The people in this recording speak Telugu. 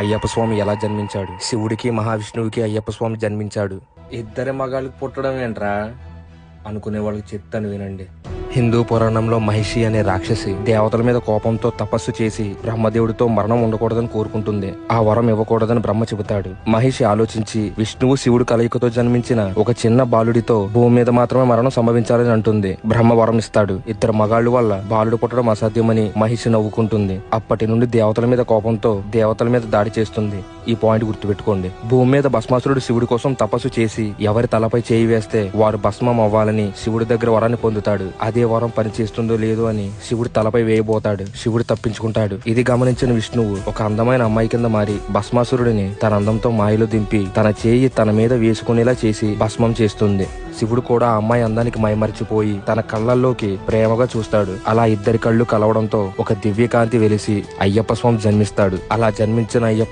అయ్యప్ప స్వామి ఎలా జన్మించాడు? శివుడికి మహావిష్ణువుకి అయ్యప్ప స్వామి జన్మించాడు. ఇద్దరి మగాళ్ళకి పుట్టడం ఏంట్రా అనుకునే వాళ్ళకి చెప్తాను వినండి. హిందూ పురాణంలో మహిషి అనే రాక్షసి దేవతల మీద కోపంతో తపస్సు చేసి బ్రహ్మదేవుడితో మరణం ఉండకూడదని కోరుకుంటుంది. ఆ వరం ఇవ్వకూడదని బ్రహ్మ చెబుతాడు. మహిషి ఆలోచించి విష్ణువు శివుడు కలయికతో జన్మించిన ఒక చిన్న బాలుడితో భూమి మీద మాత్రమే మరణం సంభవించాలని అంటుంది. బ్రహ్మ వరం ఇస్తాడు. ఇద్దరు మగాళ్ళు వల్ల బాలుడు పుట్టడం అసాధ్యమని మహిషి నవ్వుకుంటుంది. అప్పటి నుండి దేవతల మీద కోపంతో దేవతల మీద దాడి చేస్తుంది. ఈ పాయింట్ గుర్తుపెట్టుకోండి. భూమి మీద భస్మాసురుడు శివుడి కోసం తపస్సు చేసి ఎవరి తలపై చేయి వేస్తే వారు భస్మం అవ్వాలని శివుడి దగ్గర వరాన్ని పొందుతాడు. అదే వరం పనిచేస్తుందో లేదో అని శివుడి తలపై వేయబోతాడు. శివుడు తప్పించుకుంటాడు. ఇది గమనించిన విష్ణువు ఒక అందమైన అమ్మాయి కింద మారి భస్మాసురుడిని తన అందంతో మాయలో దింపి తన చేయి తన మీద వేసుకునేలా చేసి భస్మం చేస్తుంది. శివుడు కూడా ఆ అమ్మాయి అందానికి మైమరిచిపోయి తన కళ్ళల్లోకి ప్రేమగా చూస్తాడు. అలా ఇద్దరి కళ్ళు కలవడంతో ఒక దివ్యకాంతి వెలిసి అయ్యప్ప స్వామి జన్మిస్తాడు. అలా జన్మించిన అయ్యప్ప